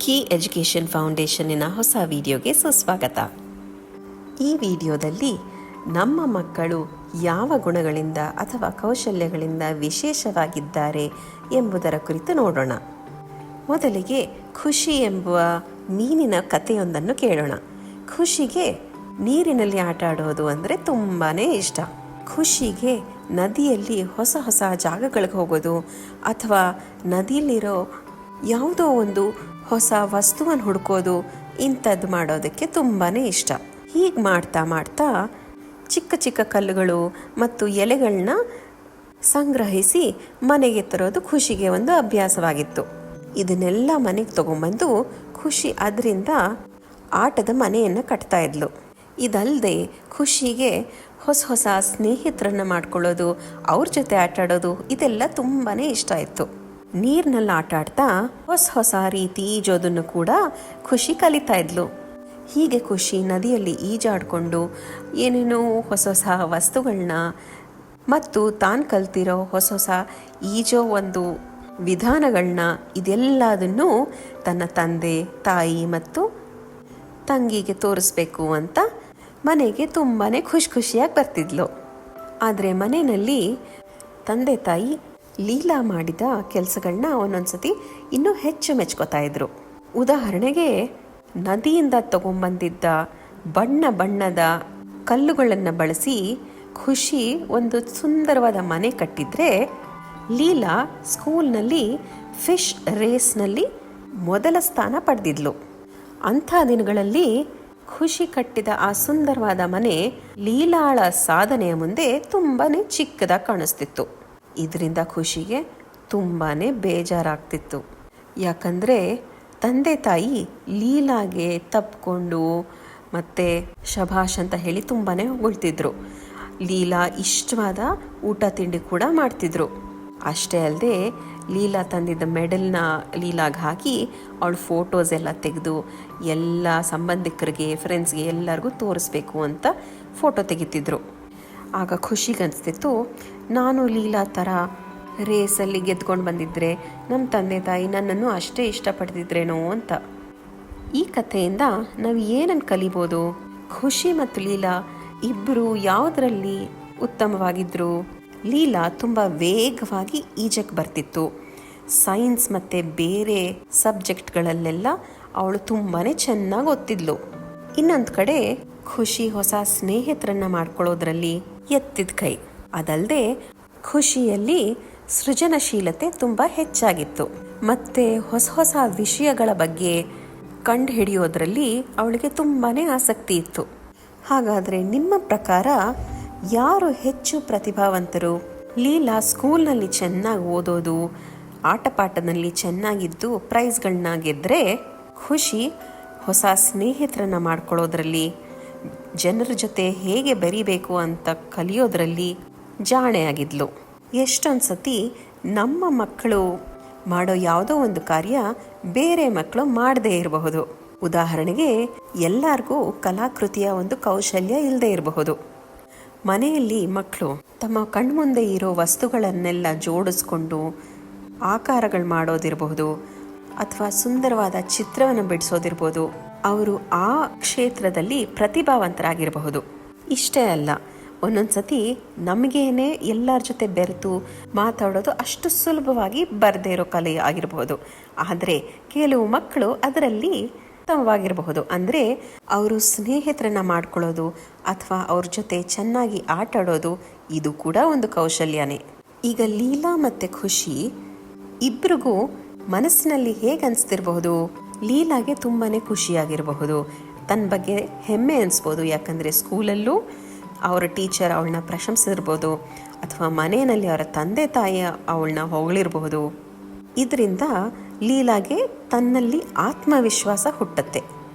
Key education ಫೌಂಡೇಶನ್ನಿನ ಹೊಸ ವಿಡಿಯೋಗೆ ಸುಸ್ವಾಗತ. ಈ ವಿಡಿಯೋದಲ್ಲಿ ನಮ್ಮ ಮಕ್ಕಳು ಯಾವ ಗುಣಗಳಿಂದ ಅಥವಾ ಕೌಶಲ್ಯಗಳಿಂದ ವಿಶೇಷವಾಗಿದ್ದಾರೆ ಎಂಬುದರ ಕುರಿತು ನೋಡೋಣ. ಮೊದಲಿಗೆ ಖುಷಿ ಎಂಬುವ ಮೀನಿನ ಕಥೆಯೊಂದನ್ನು ಕೇಳೋಣ. ಖುಷಿಗೆ ನೀರಿನಲ್ಲಿ ಆಟ ಆಡೋದು ಅಂದರೆ ತುಂಬಾ ಇಷ್ಟ. ಖುಷಿಗೆ ನದಿಯಲ್ಲಿ ಹೊಸ ಹೊಸ ಜಾಗಗಳಿಗೆ ಹೋಗೋದು ಅಥವಾ ನದಿಯಲ್ಲಿರೋ ಯಾವುದೋ ಒಂದು ಹೊಸ ವಸ್ತುವನ್ನು ಹುಡುಕೋದು ಇಂಥದ್ದು ಮಾಡೋದಕ್ಕೆ ತುಂಬಾ ಇಷ್ಟ. ಹೀಗೆ ಮಾಡ್ತಾ ಮಾಡ್ತಾ ಚಿಕ್ಕ ಚಿಕ್ಕ ಕಲ್ಲುಗಳು ಮತ್ತು ಎಲೆಗಳನ್ನ ಸಂಗ್ರಹಿಸಿ ಮನೆಗೆ ತರೋದು ಖುಷಿಗೆ ಒಂದು ಅಭ್ಯಾಸವಾಗಿತ್ತು. ಇದನ್ನೆಲ್ಲ ಮನೆಗೆ ತಗೊಂಬಂದು ಖುಷಿ ಅದರಿಂದ ಆಟದ ಮನೆಯನ್ನು ಕಟ್ತಾ ಇದ್ಲು. ಇದಲ್ಲದೆ ಖುಷಿಗೆ ಹೊಸ ಹೊಸ ಸ್ನೇಹಿತರನ್ನು ಮಾಡ್ಕೊಳ್ಳೋದು, ಅವ್ರ ಜೊತೆ ಆಟ ಆಡೋದು ಇದೆಲ್ಲ ತುಂಬಾ ಇಷ್ಟ ಇತ್ತು. ನೀರಿನಲ್ಲಿ ಆಟ ಆಡ್ತಾ ಹೊಸ ಹೊಸ ರೀತಿ ಈಜೋದನ್ನು ಕೂಡ ಖುಷಿ ಕಲಿತಾ ಇದ್ಲು. ಹೀಗೆ ಖುಷಿ ನದಿಯಲ್ಲಿ ಈಜಾಡಿಕೊಂಡು ಏನೇನೋ ಹೊಸ ಹೊಸ ವಸ್ತುಗಳನ್ನ ಮತ್ತು ತಾನು ಕಲ್ತಿರೋ ಹೊಸ ಹೊಸ ಈಜೋ ಒಂದು ವಿಧಾನಗಳನ್ನ ಇದೆಲ್ಲದನ್ನು ತನ್ನ ತಂದೆ, ತಾಯಿ ಮತ್ತು ತಂಗಿಗೆ ತೋರಿಸ್ಬೇಕು ಅಂತ ಮನೆಗೆ ತುಂಬಾ ಖುಷಿಯಾಗಿ ಬರ್ತಿದ್ಲು. ಆದರೆ ಮನೆಯಲ್ಲಿ ತಂದೆ ತಾಯಿ ಲೀಲಾ ಮಾಡಿದ ಕೆಲಸಗಳನ್ನ ಒಂದೊಂದ್ಸತಿ ಇನ್ನೂ ಹೆಚ್ಚು ಮೆಚ್ಕೋತಾ ಇದ್ರು. ಉದಾಹರಣೆಗೆ ನದಿಯಿಂದ ತಗೊಂಬಂದಿದ್ದ ಬಣ್ಣ ಬಣ್ಣದ ಕಲ್ಲುಗಳನ್ನು ಬಳಸಿ ಖುಷಿ ಒಂದು ಸುಂದರವಾದ ಮನೆ ಕಟ್ಟಿದ್ರೆ, ಲೀಲಾ ಸ್ಕೂಲ್ನಲ್ಲಿ ಫಿಶ್ ರೇಸ್ನಲ್ಲಿ ಮೊದಲ ಸ್ಥಾನ ಪಡೆದಿದ್ಲು. ಅಂಥ ದಿನಗಳಲ್ಲಿ ಖುಷಿ ಕಟ್ಟಿದ ಆ ಸುಂದರವಾದ ಮನೆ ಲೀಲಾಳ ಸಾಧನೆಯ ಮುಂದೆ ತುಂಬಾ ಚಿಕ್ಕದಾಗಿ ಕಾಣಿಸ್ತಿತ್ತು. ಇದರಿಂದ ಖುಷಿಗೆ ತುಂಬಾ ಬೇಜಾರಾಗ್ತಿತ್ತು. ಯಾಕಂದರೆ ತಂದೆ ತಾಯಿ ಲೀಲಾಗೆ ತಪ್ಪಿಕೊಂಡು ಮತ್ತು ಶಭಾಷ್ ಅಂತ ಹೇಳಿ ತುಂಬಾ ಹೊಗಳ್ತಿದ್ರು. ಲೀಲಾ ಇಷ್ಟವಾದ ಊಟ ತಿಂಡಿ ಕೂಡ ಮಾಡ್ತಿದ್ರು. ಅಷ್ಟೇ ಅಲ್ಲದೆ ಲೀಲಾ ತಂದಿದ್ದ ಮೆಡಲ್ನ ಲೀಲಾಗೆ ಹಾಕಿ ಅವಳ ಫೋಟೋಸ್ ಎಲ್ಲ ತೆಗೆದು ಎಲ್ಲ ಸಂಬಂಧಿಕರಿಗೆ, ಫ್ರೆಂಡ್ಸ್ಗೆ ಎಲ್ಲರಿಗೂ ತೋರಿಸ್ಬೇಕು ಅಂತ ಫೋಟೋ ತೆಗಿತಿದ್ರು. ಆಗ ಖುಷಿಗನ್ನಿಸ್ತಿತ್ತು, ನಾನು ಲೀಲಾ ಥರ ರೇಸಲ್ಲಿ ಗೆದ್ಕೊಂಡು ಬಂದಿದ್ರೆ ನಮ್ಮ ತಂದೆ ತಾಯಿ ನನ್ನನ್ನು ಅಷ್ಟೇ ಇಷ್ಟಪಡ್ತಿದ್ರೇನೋ ಅಂತ. ಈ ಕಥೆಯಿಂದ ನಾವು ಏನನ್ನು ಕಲಿಬೋದು? ಖುಷಿ ಮತ್ತು ಲೀಲಾ ಇಬ್ಬರು ಯಾವುದರಲ್ಲಿ ಉತ್ತಮವಾಗಿದ್ದರು? ಲೀಲಾ ತುಂಬ ವೇಗವಾಗಿ ಈಜಕ್ಕೆ ಬರ್ತಿತ್ತು. ಸೈನ್ಸ್ ಮತ್ತು ಬೇರೆ ಸಬ್ಜೆಕ್ಟ್ಗಳಲ್ಲೆಲ್ಲ ಅವಳು ತುಂಬಾ ಚೆನ್ನಾಗಿ ಓದ್ತಿದ್ಲು. ಇನ್ನೊಂದು ಕಡೆ ಖುಷಿ ಹೊಸ ಸ್ನೇಹಿತರನ್ನ ಮಾಡ್ಕೊಳ್ಳೋದ್ರಲ್ಲಿ ಎತ್ತಿದ ಕೈ. ಅದಲ್ಲದೆ ಖುಷಿಯಲ್ಲಿ ಸೃಜನಶೀಲತೆ ತುಂಬ ಹೆಚ್ಚಾಗಿತ್ತು ಮತ್ತು ಹೊಸ ಹೊಸ ವಿಷಯಗಳ ಬಗ್ಗೆ ಕಂಡು ಹಿಡಿಯೋದ್ರಲ್ಲಿ ಅವಳಿಗೆ ತುಂಬಾ ಆಸಕ್ತಿ ಇತ್ತು. ಹಾಗಾದರೆ ನಿಮ್ಮ ಪ್ರಕಾರ ಯಾರು ಹೆಚ್ಚು ಪ್ರತಿಭಾವಂತರು? ಲೀಲಾ ಸ್ಕೂಲ್ನಲ್ಲಿ ಚೆನ್ನಾಗಿ ಓದೋದು, ಆಟಪಾಠದಲ್ಲಿ ಚೆನ್ನಾಗಿದ್ದು ಪ್ರೈಸ್ಗಳನ್ನ ಗೆದ್ದರೆ, ಖುಷಿ ಹೊಸ ಸ್ನೇಹಿತರನ್ನ ಮಾಡ್ಕೊಳ್ಳೋದ್ರಲ್ಲಿ, ಜನರ ಜೊತೆ ಹೇಗೆ ಬೆರಿಬೇಕು ಅಂತ ಕಲಿಯೋದ್ರಲ್ಲಿ ಜಾಣೆಯಾಗಿದ್ಲು. ಎಷ್ಟೊಂದು ಸತಿ ನಮ್ಮ ಮಕ್ಕಳು ಮಾಡೋ ಯಾವುದೋ ಒಂದು ಕಾರ್ಯ ಬೇರೆ ಮಕ್ಕಳು ಮಾಡದೇ ಇರಬಹುದು. ಉದಾಹರಣೆಗೆ ಎಲ್ಲರಿಗೂ ಕಲಾಕೃತಿಯ ಒಂದು ಕೌಶಲ್ಯ ಇಲ್ಲದೆ ಇರಬಹುದು. ಮನೆಯಲ್ಲಿ ಮಕ್ಕಳು ತಮ್ಮ ಕಣ್ಮುಂದೆ ಇರೋ ವಸ್ತುಗಳನ್ನೆಲ್ಲ ಜೋಡಿಸ್ಕೊಂಡು ಆಕಾರಗಳು ಮಾಡೋದಿರಬಹುದು ಅಥವಾ ಸುಂದರವಾದ ಚಿತ್ರವನ್ನು ಬಿಡಿಸೋದಿರ್ಬೋದು. ಅವರು ಆ ಕ್ಷೇತ್ರದಲ್ಲಿ ಪ್ರತಿಭಾವಂತರಾಗಿರಬಹುದು. ಇಷ್ಟೇ ಅಲ್ಲ, ಒಂದೊಂದು ಸತಿ ನಮಗೇನೆ ಎಲ್ಲರ ಜೊತೆ ಬೆರೆತು ಮಾತಾಡೋದು ಅಷ್ಟು ಸುಲಭವಾಗಿ ಬರದೇ ಇರೋ ಕಲೆ ಆಗಿರಬಹುದು. ಆದರೆ ಕೆಲವು ಮಕ್ಕಳು ಅದರಲ್ಲಿ ಉತ್ತಮವಾಗಿರಬಹುದು. ಅಂದರೆ ಅವರು ಸ್ನೇಹಿತರನ್ನ ಮಾಡ್ಕೊಳ್ಳೋದು ಅಥವಾ ಅವ್ರ ಜೊತೆ ಚೆನ್ನಾಗಿ ಆಟ ಆಡೋದು ಇದು ಕೂಡ ಒಂದು ಕೌಶಲ್ಯನೇ. ಈಗ ಲೀಲಾ ಮತ್ತು ಖುಷಿ ಇಬ್ಬರಿಗೂ ಮನಸ್ಸಿನಲ್ಲಿ ಹೇಗೆ ಅನಿಸ್ತಿರಬಹುದು? ಲೀಲಾಗೆ ತುಂಬಾ ಖುಷಿಯಾಗಿರಬಹುದು, ತನ್ನ ಬಗ್ಗೆ ಹೆಮ್ಮೆ ಅನಿಸ್ಬೋದು. ಯಾಕಂದರೆ ಸ್ಕೂಲಲ್ಲೂ ಅವರ ಟೀಚರ್ ಅವಳನ್ನ ಪ್ರಶಂಸಿಸಿರ್ಬೋದು ಅಥವಾ ಮನೆಯಲ್ಲಿ ಅವರ ತಂದೆ ತಾಯಿ ಅವಳನ್ನ ಹೊಗಳಿರಬಹುದು. ಇದರಿಂದ ಲೀಲಾಗೆ ತನ್ನಲ್ಲಿ ಆತ್ಮವಿಶ್ವಾಸ ಹುಟ್ಟುತ್ತೆ.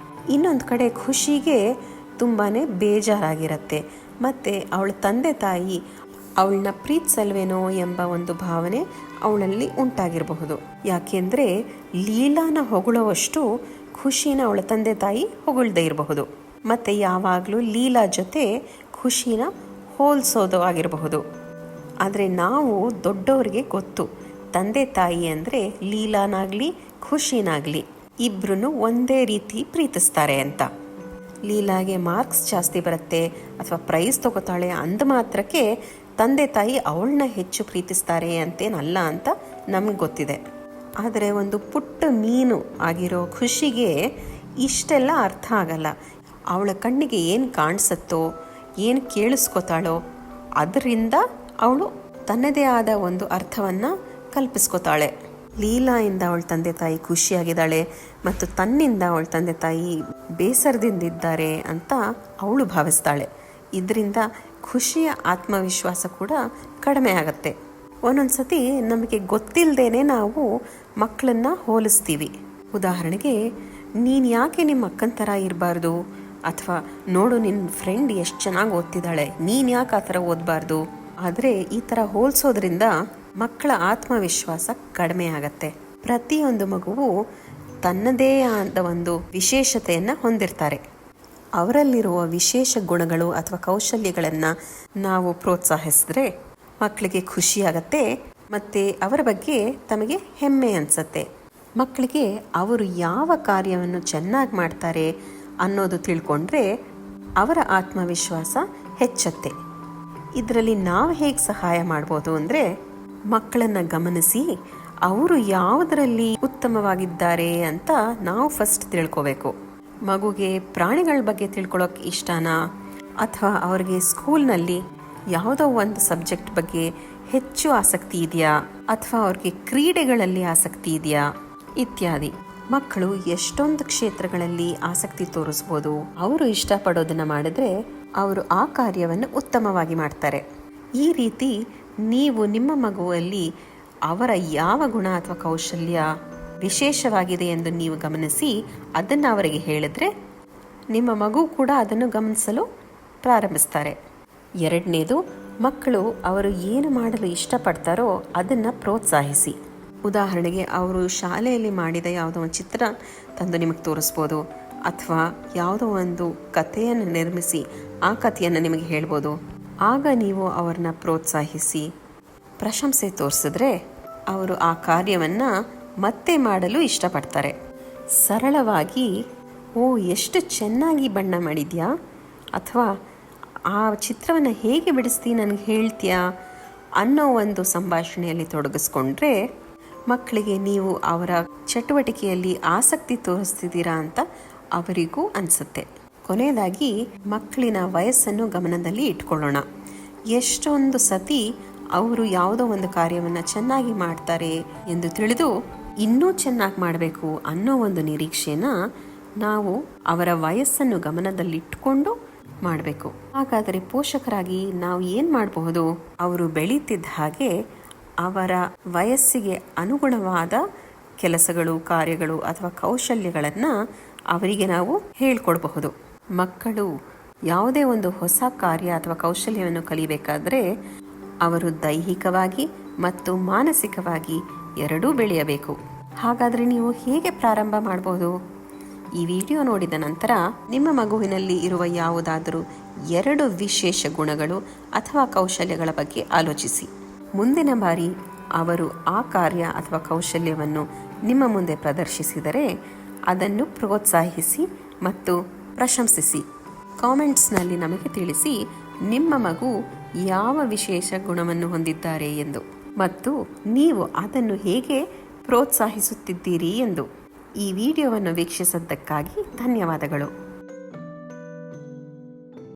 ಇನ್ನೊಂದು ಕಡೆ ಖುಷಿಗೆ ತುಂಬಾ ಬೇಜಾರಾಗಿರುತ್ತೆ ಮತ್ತು ಅವಳ ತಂದೆ ತಾಯಿ ಅವಳನ್ನ ಪ್ರೀತಿಸಲ್ವೇನೋ ಎಂಬ ಒಂದು ಭಾವನೆ ಅವಳಲ್ಲಿ ಉಂಟಾಗಿರಬಹುದು. ಯಾಕೆಂದರೆ ಲೀಲಾನ ಹೊಗಳೋವಷ್ಟು ಖುಷಿನ ಅವಳ ತಂದೆ ತಾಯಿ ಹೊಗಳ್ದೇ ಇರಬಹುದು. ಮತ್ತು ಯಾವಾಗಲೂ ಲೀಲಾ ಜೊತೆ ಖುಷಿನ ಹೋಲಿಸೋದು ಆಗಿರಬಹುದು. ಆದರೆ ನಾವು ದೊಡ್ಡವರಿಗೆ ಗೊತ್ತು, ತಂದೆ ತಾಯಿ ಅಂದರೆ ಲೀಲಾನಾಗಲಿ ಖುಷಿನಾಗಲಿ ಇಬ್ರು ಒಂದೇ ರೀತಿ ಪ್ರೀತಿಸ್ತಾರೆ ಅಂತ. ಲೀಲಾಗೆ ಮಾರ್ಕ್ಸ್ ಜಾಸ್ತಿ ಬರುತ್ತೆ ಅಥವಾ ಪ್ರೈಸ್ ತಗೋತಾಳೆ ಅಂದ ಮಾತ್ರಕ್ಕೆ ತಂದೆ ತಾಯಿ ಅವಳನ್ನ ಹೆಚ್ಚು ಪ್ರೀತಿಸ್ತಾರೆ ಅಂತೇನಲ್ಲ ಅಂತ ನಮ್ಗೆ ಗೊತ್ತಿದೆ. ಆದರೆ ಒಂದು ಪುಟ್ಟ ಮೀನು ಆಗಿರೋ ಖುಷಿಗೆ ಇಷ್ಟೆಲ್ಲ ಅರ್ಥ ಆಗಲ್ಲ. ಅವಳ ಕಣ್ಣಿಗೆ ಏನು ಕಾಣಿಸುತ್ತೋ, ಏನು ಕೇಳಿಸ್ಕೊತಾಳೋ ಅದರಿಂದ ಅವಳು ತನ್ನದೇ ಆದ ಒಂದು ಅರ್ಥವನ್ನು ಕಲ್ಪಿಸ್ಕೊತಾಳೆ. ಲೀಲಾಯಿಂದ ಅವಳ ತಂದೆ ತಾಯಿ ಖುಷಿಯಾಗಿದ್ದಾಳೆ ಮತ್ತು ತನ್ನಿಂದ ಅವಳ ತಂದೆ ತಾಯಿ ಬೇಸರದಿಂದಿದ್ದಾರೆ ಅಂತ ಅವಳು ಭಾವಿಸ್ತಾಳೆ. ಇದರಿಂದ ಖುಷಿಯ ಆತ್ಮವಿಶ್ವಾಸ ಕೂಡ ಕಡಿಮೆ ಆಗತ್ತೆ. ಒಂದೊಂದು ಸತಿ ನಮಗೆ ಗೊತ್ತಿಲ್ಲದೇನೆ ನಾವು ಮಕ್ಕಳನ್ನ ಹೋಲಿಸ್ತೀವಿ. ಉದಾಹರಣೆಗೆ, ನೀನು ಯಾಕೆ ನಿಮ್ಮ ಅಕ್ಕನ ಥರ ಇರಬಾರ್ದು, ಅಥವಾ ನೋಡು ನಿನ್ನ ಫ್ರೆಂಡ್ ಎಷ್ಟು ಚೆನ್ನಾಗಿ ಓದ್ತಿದ್ದಾಳೆ, ನೀನು ಯಾಕೆ ಆ ಥರ ಓದಬಾರ್ದು. ಆದರೆ ಈ ಥರ ಹೋಲಿಸೋದ್ರಿಂದ ಮಕ್ಕಳ ಆತ್ಮವಿಶ್ವಾಸ ಕಡಿಮೆ ಆಗತ್ತೆ. ಪ್ರತಿಯೊಂದು ಮಗುವು ತನ್ನದೇ ಆದ ಒಂದು ವಿಶೇಷತೆಯನ್ನು ಹೊಂದಿರ್ತಾರೆ. ಅವರಲ್ಲಿರುವ ವಿಶೇಷ ಗುಣಗಳು ಅಥವಾ ಕೌಶಲ್ಯಗಳನ್ನು ನಾವು ಪ್ರೋತ್ಸಾಹಿಸಿದ್ರೆ ಮಕ್ಕಳಿಗೆ ಖುಷಿಯಾಗತ್ತೆ ಮತ್ತು ಅವರ ಬಗ್ಗೆ ತಮಗೆ ಹೆಮ್ಮೆ ಅನಿಸತ್ತೆ. ಮಕ್ಕಳಿಗೆ ಅವರು ಯಾವ ಕಾರ್ಯವನ್ನು ಚೆನ್ನಾಗಿ ಮಾಡ್ತಾರೆ ಅನ್ನೋದು ತಿಳ್ಕೊಂಡ್ರೆ ಅವರ ಆತ್ಮವಿಶ್ವಾಸ ಹೆಚ್ಚತ್ತೆ. ಇದರಲ್ಲಿ ನಾವು ಹೇಗೆ ಸಹಾಯ ಮಾಡ್ಬೋದು ಅಂದರೆ, ಮಕ್ಕಳನ್ನು ಗಮನಿಸಿ ಅವರು ಯಾವುದರಲ್ಲಿ ಉತ್ತಮವಾಗಿದ್ದಾರೆ ಅಂತ ನಾವು ಫಸ್ಟ್ ತಿಳ್ಕೋಬೇಕು. ಮಗುಗೆ ಪ್ರಾಣಿಗಳ ಬಗ್ಗೆ ತಿಳ್ಕೊಳ್ಳೋಕೆ ಇಷ್ಟನಾ, ಅಥವಾ ಅವರಿಗೆ ಸ್ಕೂಲ್ನಲ್ಲಿ ಯಾವುದೋ ಒಂದು ಸಬ್ಜೆಕ್ಟ್ ಬಗ್ಗೆ ಹೆಚ್ಚು ಆಸಕ್ತಿ ಇದೆಯಾ, ಅಥವಾ ಅವ್ರಿಗೆ ಕ್ರೀಡೆಗಳಲ್ಲಿ ಆಸಕ್ತಿ ಇದೆಯಾ ಇತ್ಯಾದಿ. ಮಕ್ಕಳು ಎಷ್ಟೊಂದು ಕ್ಷೇತ್ರಗಳಲ್ಲಿ ಆಸಕ್ತಿ ತೋರಿಸ್ಬೋದು. ಅವರು ಇಷ್ಟಪಡೋದನ್ನು ಮಾಡಿದ್ರೆ ಅವರು ಆ ಕಾರ್ಯವನ್ನು ಉತ್ತಮವಾಗಿ ಮಾಡ್ತಾರೆ. ಈ ರೀತಿ ನೀವು ನಿಮ್ಮ ಮಗುವಲ್ಲಿ ಅವರ ಯಾವ ಗುಣ ಅಥವಾ ಕೌಶಲ್ಯ ವಿಶೇಷವಾಗಿದೆ ಎಂದು ನೀವು ಗಮನಿಸಿ ಅದನ್ನು ಅವರಿಗೆ ಹೇಳಿದ್ರೆ ನಿಮ್ಮ ಮಗು ಕೂಡ ಅದನ್ನು ಗಮನಿಸಲು ಪ್ರಾರಂಭಿಸ್ತಾರೆ. ಎರಡನೇದು, ಮಕ್ಕಳು ಅವರು ಏನು ಮಾಡಲು ಇಷ್ಟಪಡ್ತಾರೋ ಅದನ್ನು ಪ್ರೋತ್ಸಾಹಿಸಿ. ಉದಾಹರಣೆಗೆ, ಅವರು ಶಾಲೆಯಲ್ಲಿ ಮಾಡಿದ ಯಾವುದೋ ಒಂದು ಚಿತ್ರ ತಂದು ನಿಮಗೆ ತೋರಿಸ್ಬೋದು, ಅಥವಾ ಯಾವುದೋ ಒಂದು ಕಥೆಯನ್ನು ನಿರ್ಮಿಸಿ ಆ ಕಥೆಯನ್ನು ನಿಮಗೆ ಹೇಳ್ಬೋದು. ಆಗ ನೀವು ಅವ್ರನ್ನ ಪ್ರೋತ್ಸಾಹಿಸಿ ಪ್ರಶಂಸೆ ತೋರಿಸಿದ್ರೆ ಅವರು ಆ ಕಾರ್ಯವನ್ನು ಮತ್ತೆ ಮಾಡಲು ಇಷ್ಟಪಡ್ತಾರೆ. ಸರಳವಾಗಿ, ಓ ಎಷ್ಟು ಚೆನ್ನಾಗಿ ಬಣ್ಣ ಮಾಡಿದ್ಯಾ, ಅಥವಾ ಆ ಚಿತ್ರವನ್ನು ಹೇಗೆ ಬಿಡಿಸ್ತೀ ನನಗೆ ಹೇಳ್ತೀಯಾ ಅನ್ನೋ ಒಂದು ಸಂಭಾಷಣೆಯಲ್ಲಿ ತೊಡಗಿಸ್ಕೊಂಡ್ರೆ ಮಕ್ಕಳಿಗೆ ನೀವು ಅವರ ಚಟುವಟಿಕೆಯಲ್ಲಿ ಆಸಕ್ತಿ ತೋರಿಸ್ತಿದ್ದೀರಾ ಅಂತ ಅವರಿಗೂ ಅನಿಸುತ್ತೆ. ಕೊನೆಯದಾಗಿ, ಮಕ್ಕಳಿನ ವಯಸ್ಸನ್ನು ಗಮನದಲ್ಲಿ ಇಟ್ಕೊಳ್ಳೋಣ. ಎಷ್ಟೊಂದು ಸತಿ ಅವರು ಯಾವುದೋ ಒಂದು ಕಾರ್ಯವನ್ನು ಚೆನ್ನಾಗಿ ಮಾಡ್ತಾರೆ ಎಂದು ತಿಳಿದು ಇನ್ನೂ ಚೆನ್ನಾಗಿ ಮಾಡಬೇಕು ಅನ್ನೋ ಒಂದು ನಿರೀಕ್ಷೆನ ನಾವು ಅವರ ವಯಸ್ಸನ್ನು ಗಮನದಲ್ಲಿಟ್ಟುಕೊಂಡು ಮಾಡಬೇಕು. ಹಾಗಾದರೆ ಪೋಷಕರಾಗಿ ನಾವು ಏನು ಮಾಡಬಹುದು? ಅವರು ಬೆಳೀತಿದ್ದ ಹಾಗೆ ಅವರ ವಯಸ್ಸಿಗೆ ಅನುಗುಣವಾದ ಕೆಲಸಗಳು, ಕಾರ್ಯಗಳು ಅಥವಾ ಕೌಶಲ್ಯಗಳನ್ನು ಅವರಿಗೆ ನಾವು ಹೇಳ್ಕೊಡ್ಬಹುದು. ಮಕ್ಕಳು ಯಾವುದೇ ಒಂದು ಹೊಸ ಕಾರ್ಯ ಅಥವಾ ಕೌಶಲ್ಯವನ್ನು ಕಲಿಬೇಕಾದ್ರೆ ಅವರು ದೈಹಿಕವಾಗಿ ಮತ್ತು ಮಾನಸಿಕವಾಗಿ ಎರಡೂ ಬೆಳೆಯಬೇಕು. ಹಾಗಾದರೆ ನೀವು ಹೇಗೆ ಪ್ರಾರಂಭ ಮಾಡಬಹುದು? ಈ ವಿಡಿಯೋ ನೋಡಿದ ನಂತರ ನಿಮ್ಮ ಮಗುವಿನಲ್ಲಿ ಇರುವ ಯಾವುದಾದರೂ 2 ವಿಶೇಷ ಗುಣಗಳು ಅಥವಾ ಕೌಶಲ್ಯಗಳ ಬಗ್ಗೆ ಆಲೋಚಿಸಿ. ಮುಂದಿನ ಬಾರಿ ಅವರು ಆ ಕಾರ್ಯ ಅಥವಾ ಕೌಶಲ್ಯವನ್ನು ನಿಮ್ಮ ಮುಂದೆ ಪ್ರದರ್ಶಿಸಿದರೆ ಅದನ್ನು ಪ್ರೋತ್ಸಾಹಿಸಿ ಮತ್ತು ಪ್ರಶಂಸಿಸಿ. ಕಾಮೆಂಟ್ಸ್ನಲ್ಲಿ ನಮಗೆ ತಿಳಿಸಿ ನಿಮ್ಮ ಮಗು ಯಾವ ವಿಶೇಷ ಗುಣವನ್ನು ಹೊಂದಿದ್ದಾರೆ ಎಂದು, ಮತ್ತು ನೀವು ಅದನ್ನು ಹೇಗೆ ಪ್ರೋತ್ಸಾಹಿಸುತ್ತಿದ್ದೀರಿ ಎಂದು. ಈ ವಿಡಿಯೋವನ್ನು ವೀಕ್ಷಿಸಿದ್ದಕ್ಕಾಗಿ ಧನ್ಯವಾದಗಳು.